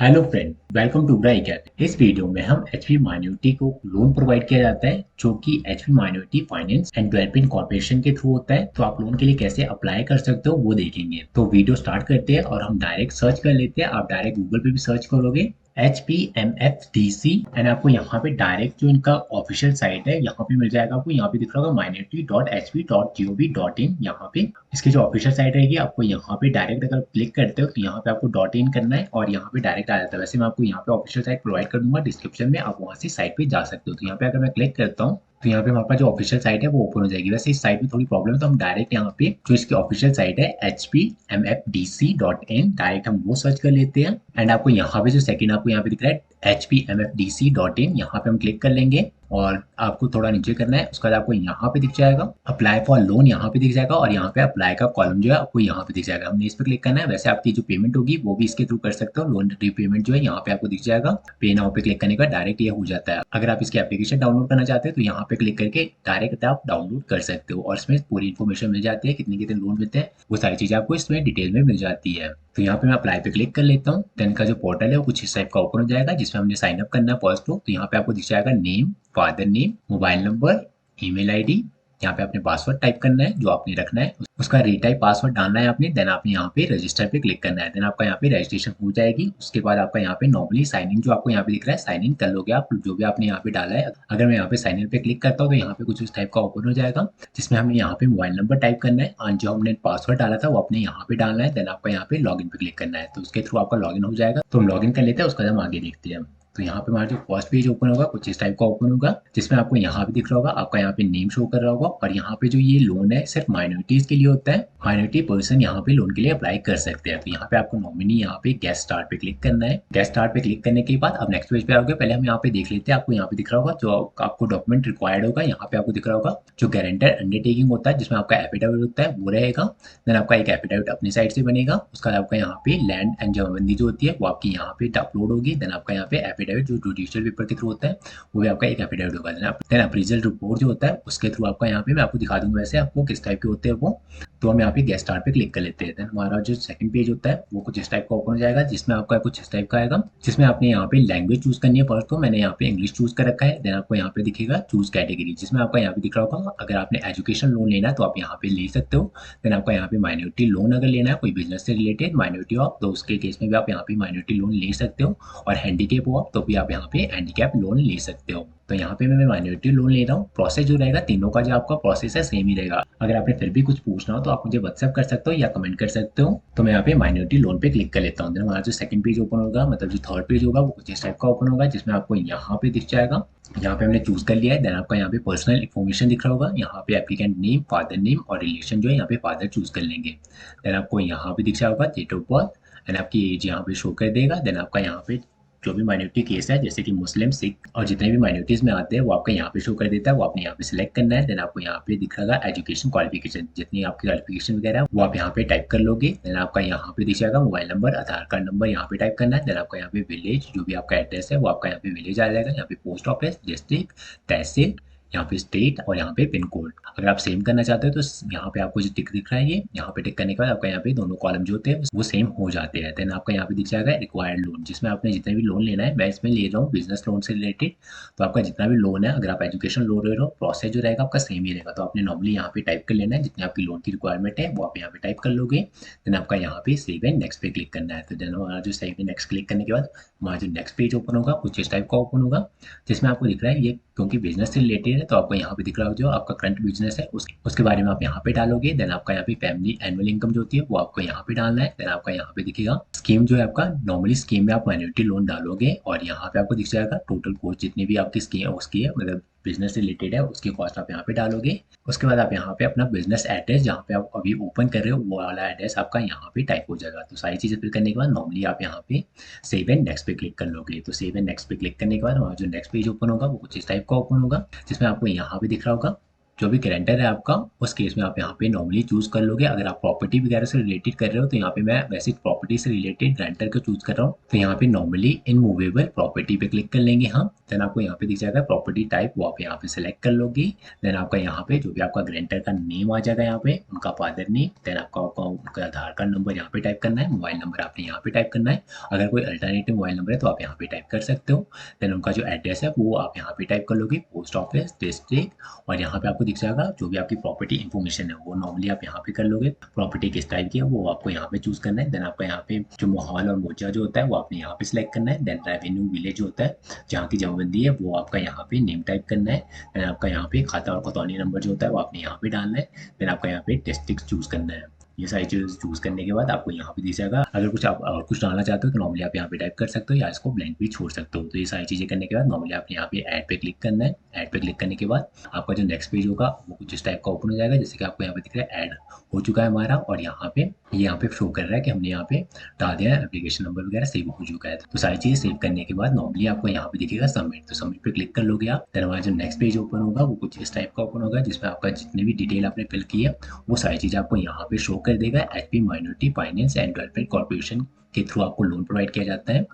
Hello friend, welcome to ब्राई cat. इस video में हम एचपी माइनॉरिटी को लोन प्रोवाइड किया जाता है जो कि HP minority finance and development corporation के थ्रू होता है। तो आप लोन के लिए कैसे अप्लाई कर सकते हो वो देखेंगे। तो वीडियो स्टार्ट करते हैं और हम डायरेक्ट सर्च कर लेते हैं। आप डायरेक्ट गूगल पे भी सर्च करोगे HPMFDC एंड आपको यहाँ पे डायरेक्ट जो इनका ऑफिशियल साइट है यहाँ पे मिल जाएगा। आपको यहाँ पे दिख रहा होगा minority.hp.gov.in। यहाँ पे इसकी जो ऑफिशियल साइट रहेगी आपको यहाँ पे डायरेक्ट अगर क्लिक करते हो तो यहाँ पे आपको .in करना है और यहाँ पे डायरेक्ट आ जाता है। वैसे मैं आपको यहाँ पे ऑफिशियल साइट प्रोवाइड कर दूंगा डिस्क्रिप्शन में, आप वहाँ से साइट पे जा सकते हो। तो यहाँ पे अगर मैं क्लिक करता हूँ तो यहाँ पे हमारे पास जो ऑफिशियल साइट है वो ओपन हो जाएगी। वैसे इस साइट में थोड़ी प्रॉब्लम है तो हम डायरेक्ट यहाँ पे जो इसकी ऑफिशियल साइट है HPMFDC.in डायरेक्ट हम वो सर्च कर लेते हैं। एंड आपको यहाँ पे जो सेकंड आपको यहाँ पे दिख रहा है HPMFDC.in, यहाँ पे हम क्लिक कर लेंगे और आपको थोड़ा नीचे करना है। उसके बाद आपको यहाँ पे दिख जाएगा अप्लाई फॉर लोन, यहाँ पे दिख जाएगा और यहाँ पे अप्लाई का कॉलम जो है आपको यहाँ पे दिख जाएगा। हमने इस पे क्लिक करना है। वैसे आपकी जो पेमेंट होगी वो भी इसके थ्रू कर सकते हो। लोन रीपेमेंट जो है यहाँ पे आपको दिख जाएगा। पे नाउ पे क्लिक करने का डायरेक्ट ये हो जाता है। अगर आप इसकी एप्लीकेशन डाउनलोड करना चाहते हैं तो यहाँ पे क्लिक करके डायरेक्ट आप डाउनलोड कर सकते हो और इसमें पूरी इन्फॉर्मेशन मिल जाती है, कितने कितने लोन मिलते हैं वो सारी चीजें आपको इसमें डिटेल में मिल जाती है। तो यहाँ पे मैं अप्लाई पे क्लिक कर लेता हूँ। देन का जो पोर्टल है वो कुछ इस टाइप का ओपन हो जाएगा जिसमें हमने साइन अप करना है फर्स्ट। तो यहाँ पे आपको दिख जाएगा name, father name, mobile number, email ID. यहाँ पे आपने पासवर्ड टाइप करना है जो आपने रखना है, उसका रीटाइप पासवर्ड डालना है आपने। देन आपने यहाँ पे रजिस्टर पे क्लिक करना है। देन आपका यहाँ पे रजिस्ट्रेशन हो जाएगी। उसके बाद आपका यहाँ पे नॉर्मली साइन इन जो आपको यहाँ पे दिख रहा है साइन इन कर लोगे आप जो भी आपने यहाँ पे डाला है। अगर मैं यहाँ पे साइन इन पे क्लिक करता हूँ तो यहाँ पे कुछ इस टाइप का ओपन हो जाएगा जिसमें हमें यहाँ पे मोबाइल नंबर टाइप करना है और जो हमने पासवर्ड डाला था वो अपने यहाँ पे डालना है। देन आपका यहाँ पे लॉग इन पे क्लिक करना है तो उसके थ्रू आपका लॉग इन हो जाएगा। तो हम लॉग इन कर लेते हैं, उसका हम आगे देखते हैं। तो यहाँ पे हमारा जो फर्स्ट पेज ओपन होगा कुछ इस टाइप का ओपन होगा जिसमें आपको यहाँ पे दिख रहा होगा आपका यहाँ पे नेम शो कर रहा होगा और यहाँ पे जो ये लोन है सिर्फ माइनॉरिटीज के लिए होता है। माइनॉरिटी पर्सन यहाँ पे लोन के लिए अप्लाई कर सकते हैं। तो यहाँ पे आपको नॉमिनी यहाँ पे गेस्ट स्टार्ट पे क्लिक करना है। गेस्ट स्टार्ट पे क्लिक करने के बाद अब नेक्स्ट पेज पे आओगे। पहले हम यहाँ पे देख लेते हैं। आपको यहाँ पे दिख रहा होगा जो आपको डॉक्यूमेंट रिक्वायर्ड होगा। यहाँ पे आपको दिख रहा होगा जो गारंटर अंडरटेकिंग होता है जिसमें आपका एफिडेविट होता है वो रहेगा। देन आपका एक एफिडेविट अपनी साइड से बनेगा। उसका बाद आपका यहाँ पे लैंड एंड जमाबंदी जो होती है वो आपकी यहाँ पे अपलोड होगी। देन आपका यहाँ पे एफिडेविट जो जुडिशियल पेपर के थ्रू होता है वो भी आपका एक एफिडेविट होगा। देन अप्रीजल रिपोर्ट जो होता है उसके थ्रू आपका यहाँ पे मैं आपको दिखा दूंगा वैसे आपको किस टाइप के होते हैं वो। तो हम यहाँ पे गेस्ट स्टार पे क्लिक कर लेते हैं। देन हमारा जो सेकंड पेज होता है वो कुछ इस टाइप का ओपन हो जाएगा जिसमें आपका कुछ इस टाइप का आएगा जिसमें आपने यहाँ पे लैंग्वेज चूज करनी है। फर्स्ट तो मैंने यहाँ पे इंग्लिश चूज कर रखा है। देन आपको यहाँ पे दिखेगा चूज कैटेगरी जिसमें आपका यहाँ पे दिख रहा होगा अगर आपने एजुकेशन लोन लेना है तो आप यहाँ पे ले सकते हो। देन आपका यहाँ पे माइनॉरिटी लोन अगर लेना है कोई बिजनेस से रिलेटेड माइनॉरिटी हो तो उसके केस में भी आप यहाँ पे माइनॉरिटी लोन ले सकते हो और हैंडीकैप हो आप तो भी आप यहाँ पे हैंडीकैप लोन ले सकते हो। तो यहाँ पे मैं माइनॉरिटी लोन ले रहा हूँ। प्रोसेस जो रहेगा तीनों का जो आपका प्रोसेस है सेम ही रहेगा। अगर आपने फिर भी कुछ पूछना हो तो आप मुझे व्हाट्सएप कर सकते हो या कमेंट कर सकते हो। तो मैं यहाँ पे माइनॉरिटी लोन पे क्लिक कर लेता हूँ। देन हमारा जो सेकंड पेज ओपन होगा मतलब जो थर्ड पेज होगा वो कुछ इस टाइप का ओपन होगा जिसमें आपको यहाँ पे दिख जाएगा। यहाँ पे हमने चूज कर लिया है। देन आपका यहाँ पे पर्सनल इन्फॉर्मेशन दिख रहा होगा। यहाँ पे एप्लीकेंट नेम, फादर नेम और रिलेशन जो है यहाँ पे फादर चूज कर लेंगे। देन आपको यहाँ पे दिख जाएगा डेट ऑफ बर्थ एंड आपकी एज यहाँ पे शो कर देगा। देन आपका यहाँ पे जो भी माइनॉरिटी केस है जैसे कि मुस्लिम, सिख और जितने भी माइनॉरिटीज में आते हैं वो आपका यहाँ पे शो कर देता है। वो आपने यहाँ पे सिलेक्ट करना है। देन आपको यहाँ पे दिख रहा है एजुकेशन क्वालिफिकेशन, जितनी आपकी क्वालिफिकेशन वगैरह है वो आप यहाँ पे टाइप कर लोगे। देन आपका यहाँ पे दिख जाएगा मोबाइल नंबर, आधार कार्ड नंबर यहाँ पे टाइप करना है। देन आपका यहाँ पे विलेज जो भी आपका एड्रेस है वो आपका यहाँ पे विलेज आ जाएगा। यहाँ पे पोस्ट ऑफिस, डिस्ट्रिक्ट, तहसील, यहाँ पे स्टेट और यहाँ पे पिन कोड। अगर आप सेम करना चाहते हो तो यहाँ पे आपको जो टिक दिख रहा है ये यहाँ पे टिक करने के बाद आपका यहाँ पे दोनों कॉलम जो होते हैं वो सेम हो जाते हैं। देन आपका यहाँ पे दिख जाएगा रिक्वायर्ड लोन जिसमें आपने जितने भी लोन लेना है। मैं इसमें ले रहा हूँ बिजनेस लोन से रिलेटेड। तो आपका जितना भी लोन है अगर आप एजुकेशन लोन ले रहे हो प्रोसेस जो रहेगा आपका सेम ही रहेगा। तो आपने नॉर्मली यहाँ पे टाइप कर लेना है जितनी आपकी लोन की रिक्वायरमेंट है वो आप यहाँ पे टाइप कर लोगे। देन आपका यहाँ पे सेव एंड नेक्स्ट पे क्लिक करना है। तो देन हमारा जो सेव एंड नेक्स्ट क्लिक करने के बाद हमारा जो नेक्स्ट पेज ओपन होगा कुछ इस टाइप का ओपन होगा जिसमें आपको दिख रहा है ये क्योंकि बिजनेस से रिलेटेड है तो आपको यहाँ पे दिख रहा है जो आपका करंट बिजनेस है उसके बारे में आप यहाँ पे डालोगे। देन आपका यहाँ पे फैमिली एनुअल इनकम जो होती है वो आपको यहाँ पे डालना है। देन आपका यहाँ पे दिखेगा स्कीम जो है आपका नॉर्मली स्कीम में आप माइनॉरिटी लोन डालोगे और यहाँ पे आपको दिख जाएगा टोटल कॉस्ट जितनी भी आपकी स्कीम है उसकी है मतलब बिजनेस से रिलेटेड है उसकी कॉस्ट आप यहाँ पे डालोगे। उसके बाद आप यहाँ पे अपना बिजनेस एड्रेस जहाँ पे आप अभी ओपन कर रहे हो वो वाला एड्रेस आपका यहाँ पे टाइप हो जाएगा। तो सारी चीजें फिल करने के बाद नॉर्मली आप यहाँ पे सेव एंड नेक्स्ट पे क्लिक कर लोगे। तो सेव एंड नेक्स्ट पे क्लिक करने के बाद हमारा जो नेक्स्ट पेज ओपन होगा वो कुछ इस टाइप का ओपन होगा जिसमें आपको यहाँ पे दिख रहा होगा जो भी गारंटर है आपका, उस केस में आप यहाँ पे नॉर्मली चूज कर लोगे। अगर आप प्रॉपर्टी वगैरह से रिलेटेड कर रहे हो तो यहाँ पे मैं वैसे प्रॉपर्टी से रिलेटेड गारंटर को चूज कर रहा हूँ, तो यहाँ पे नॉर्मली इनमूवेबल प्रॉपर्टी पे क्लिक कर लेंगे हम। देन आपको यहाँ पे दिख जाएगा प्रॉपर्टी टाइप, वो आप यहाँ पे सिलेक्ट कर लोगे। देन आपका यहाँ पे जो भी आपका गारंटर का नेम आ जाएगा, यहाँ पे उनका फादर नेम, देन आपका उनका आधार कार्ड नंबर यहाँ पे टाइप करना है, मोबाइल नंबर आपने यहाँ पे टाइप करना है। अगर कोई अल्टरनेटिव मोबाइल नंबर है तो आप यहाँ पे टाइप कर सकते हो। देन उनका जो एड्रेस है वो आप यहाँ पे टाइप कर लोगे, पोस्ट ऑफिस, डिस्ट्रिक्ट, और यहाँ पे आपको दिख जाएगा जो भी आपकी प्रॉपर्टी इन्फॉर्मेशन है वो नॉर्मली आप यहाँ पे कर लोगे। प्रॉपर्टी किस टाइप की है वो आपको यहाँ पे चूज करना है। देन आपका यहाँ पे जो माहौल और मोजा जो होता है वो आपने यहाँ पे सिलेक्ट करना है। देन रेवेन्यू विलेज जो होता है जहाँ की जमाबंदी है वो आपका यहाँ पे नेम टाइप करना है। देन आपका यहाँ पे खाता और खतौनी नंबर जो होता है वो आपने यहाँ पे डालना है। देन आपका यहाँ पे डिस्ट्रिक्ट चूज करना है। ये सारी चीज़ चूज करने के बाद आपको यहाँ पे दिख जाएगा। अगर कुछ आप और कुछ डालना चाहते हो तो नॉर्मली आप यहाँ पे टाइप कर सकते हो या इसको ब्लैंक भी छोड़ सकते हो। तो ये सारी चीज़ें करने के बाद नॉर्मली आप यहाँ पे ऐड पे क्लिक करना है। ऐड पे क्लिक करने के बाद आपका जो नेक्स्ट पेज होगा वो कुछ इस टाइप का ओपन हो जाएगा, जैसे कि आपको यहाँ पे दिख रहा है ऐड हो चुका है हमारा, और यहाँ पे शो कर रहा है कि हमने यहाँ पे डाल दिया है, एप्लीकेशन नंबर वगैरह सेव हो चुका है। तो सारी चीज़ें सेव करने के बाद नॉर्मली आपको यहाँ पे दिखेगा सबमिट, तो सबमिट पे क्लिक कर लोगे आप। देन हमारा जो नेक्स्ट पेज ओपन होगा वो कुछ इस टाइप का ओपन होगा, जिसमें आपका जितने भी डिटेल आपने फिल की है वो सारी चीज़ आपको यहाँ पे शो कर देगा। HP minority finance and development corporation के थ्रू आपको लोन प्रोवाइड किया जाता है।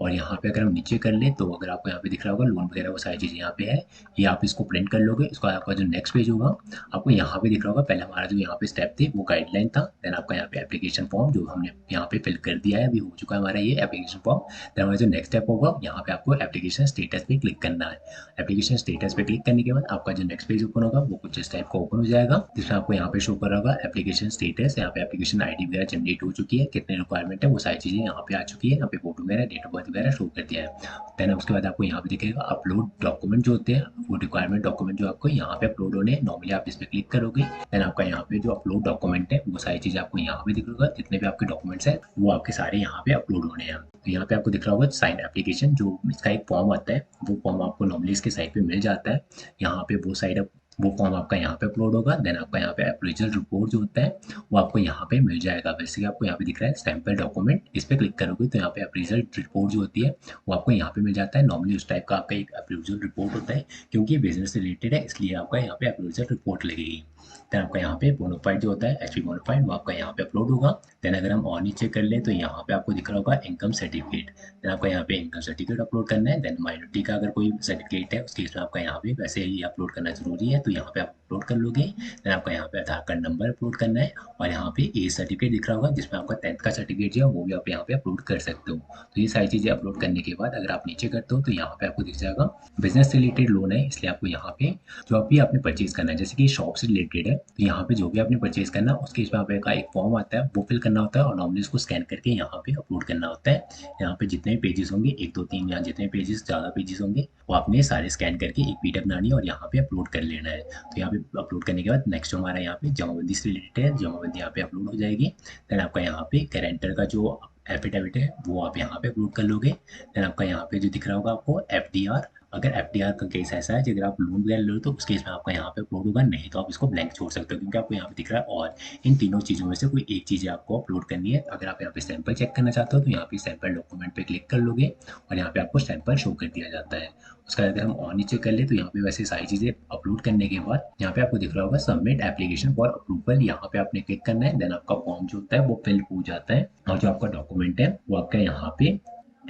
और यहाँ पे अगर हम नीचे कर ले तो अगर आपको यहाँ पे दिख रहा होगा लोन वगैरह वो सारी चीज़ें यहाँ पे है, ये आप इसको प्रिंट कर लोगे। इसका आपका जो नेक्स्ट पेज होगा आपको यहाँ पे दिख रहा होगा, पहले हमारा जो यहाँ पे स्टेप थे वो गाइडलाइन था। देन आपका यहाँ पे एप्लीकेशन फॉर्म जो हमने यहाँ पे फिल कर दिया है, अभी हो चुका है हमारा ये एप्लीकेशन फॉर्म। देन हमारा जो नेक्स्ट स्टेप होगा यहाँ पे आपको एप्लीकेशन स्टेटस पे क्लिक करना है। एप्लीकेशन स्टेटस पे क्लिक करने के बाद आपका जो नेक्स्ट पेज ओपन होगा वो कुछ इस टाइप का ओपन हो जाएगा, जिसमें आपको यहाँ पे शो कर रहा होगा एप्लीकेशन स्टेटस। यहाँ पे एप्लीकेशन आईडी वगैरह जनरेट हो चुकी है, कितने रिक्वायरमेंट है वो सारी चीज़ें यहाँ पे आ चुकी है। यहाँ पे फोटो वगैरह, डेट ऑफ बर्थ वगैरह शो कर दिया है। देन उसके बाद आपको यहाँ पे दिखेगा अपलोड डॉक्यूमेंट जो होते हैं, वो रिक्वायरमेंट डॉक्यूमेंट जो आपको यहाँ पे अपलोड होने हैं, नॉर्मली आप इस पे क्लिक करोगे। देन आपका यहाँ पे जो अपलोड डॉक्यूमेंट है वो सारी चीज़ आपको यहाँ पे दिख रहा होगा, जितने भी आपके डॉक्यूमेंट्स हैं वो आपके सारे यहाँ पे अपलोड होने हैं। तो यहाँ पे आपको दिख रहा होगा साइन एप्लीकेशन, जो इसका एक फॉर्म आता है, वो फॉर्म आपको नॉर्मली इसके साइट पे मिल जाता है। यहाँ पे वो फॉर्म आपका यहाँ पे अपलोड होगा। देन आपका यहाँ पे अप्रेजल रिपोर्ट जो होता है वो आपको यहाँ पे मिल जाएगा। वैसे कि आपको यहाँ पे दिख रहा है सैंपल डॉक्यूमेंट, इस पे क्लिक करोगे तो यहाँ पे अप्रेजल रिपोर्ट जो होती है वो आपको यहाँ पे मिल जाता है। नॉर्मली उस टाइप का आपका एक अप्रेजल रिपोर्ट होता है, क्योंकि बिजनेस से रिलेटेड है इसलिए आपका यहाँ पे अप्रेजल रिपोर्ट लगेगी। देन आपका यहाँ पे बोनाफाइड जो होता है, एचपी बोनाफाइड, वो आपका यहाँ पे अपलोड होगा। देन अगर हम और नीचे कर लें तो यहाँ पे आपको दिख रहा होगा इनकम सर्टिफिकेट। देन आपका यहाँ पे इनकम सर्टिफिकेट अपलोड करना है। देन माइनॉरिटी का अगर कोई सर्टिफिकेट है उस केस में आपका यहाँ पे वैसे ही अपलोड करना जरूरी है, तो यहाँ पे आप अपलोड कर लोगे। देन आपका यहाँ पे आधार कार्ड नंबर अपलोड करना है, और यहाँ पे एज सर्टिफिकेट दिख रहा होगा जिसमें आपका 10th का सर्टिफिकेट जो है वो भी आप यहाँ पे अपलोड कर सकते हो। तो ये सारी चीज़ें अपलोड करने के बाद अगर आप नीचे करते हो तो यहाँ पे आपको दिख जाएगा बिजनेस से रिलेटेड लोन है, इसलिए आपको यहाँ पे जो भी आपने परचेज करना है, जैसे कि शॉप से रिलेटेड है तो यहाँ पे जो भी आपने परचेज करना है उसके इसमें आपका एक फॉर्म आता है वो फिल करना होता है, और नॉर्मली उसको स्कैन करके यहाँ पे अपलोड करना होता है। यहाँ पे जितने भी पेजेस होंगे, 1 2 3 या जितने पेजेस ज़्यादा पेजेस होंगे वो आपने सारे स्कैन करके एक पीडीएफ बनानी है और यहाँ पे अपलोड कर लेना है। तो यहाँ पे अपलोड करने के बाद नेक्स्ट हमारा यहाँ पे जमाबंदी से रिलेटेड है, जमाबंदी यहाँ पे अपलोड हो जाएगी। देन आपका यहाँ पे गारंटर का जो एफिडेविट है वो आप यहाँ पे अपलोड कर लोगे। देन आपका यहाँ पे जो दिख रहा होगा आपको एफडीआर, अगर एफडीआर का केस ऐसा है कि अगर आप लोन वगैरह लो तो उस केस में आपका यहाँ पे अपलोड होगा, नहीं तो आप इसको ब्लैंक छोड़ सकते हो, क्योंकि आपको यहाँ पे दिख रहा है और इन तीनों चीज़ों में से कोई एक चीज़ आपको अपलोड करनी है। अगर आप यहाँ पे सैंपल चेक करना चाहते हो तो यहाँ पे सैंपल डॉक्यूमेंट पे क्लिक कर लोगे और यहाँ पे आपको सैंपल शो कर दिया जाता है। उसका अगर हम और नीचे कर ले तो यहाँ पे वैसे सारी चीज़ें अपलोड करने के बाद यहाँ पे आपको दिख रहा होगा सबमिट एप्लीकेशन फॉर अप्रूवल, यहाँ पे आपने क्लिक करना है। देन आपका फॉर्म जो होता है वो फिल हो जाता है, और जो आपका डॉक्यूमेंट है वो आपका यहाँ पे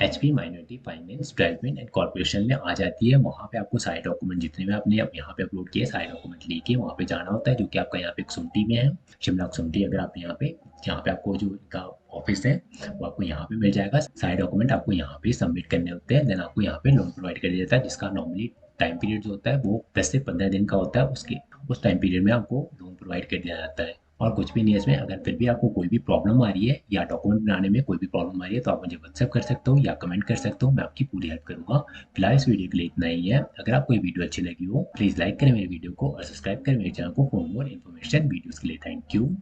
HP minority finance development and corporation में आ जाती है। वहाँ पे आपको सारे डॉक्यूमेंट जितने भी आपने यहाँ पे अपलोड किए सारे डॉक्यूमेंट लेके वहाँ पे जाना होता है, जो कि आपका यहाँ पे सुमटी में है, शिमला सुमटी। अगर आप यहाँ पे आपको जो इनका ऑफिस है वो आपको यहाँ पे मिल जाएगा। सारे डॉक्यूमेंट आपको यहाँ पे सबमिट करने होते हैं। देन आपको यहाँ पे लोन प्रोवाइड कर दिया जाता है, जिसका नॉर्मली टाइम पीरियड जो होता है वो 10 से 15 दिन का होता है। उस टाइम पीरियड में आपको लोन प्रोवाइड कर दिया जाता है, और कुछ भी नहीं है इसमें। अगर फिर भी आपको कोई भी प्रॉब्लम आ रही है या डॉक्यूमेंट बनाने में कोई भी प्रॉब्लम आ रही है तो आप मुझे व्हाट्सएप कर सकते हो या कमेंट कर सकते हो, मैं आपकी पूरी हेल्प करूंगा। फिलहाल इस वीडियो के लिए इतना ही है। अगर आपको ये वीडियो अच्छी लगी हो प्लीज़ लाइक करें मेरे वीडियो को और सब्सक्राइब करें मेरे चैनल को फॉर मोर इन्फॉर्मेशन वीडियोज़ के लिए। Thank you.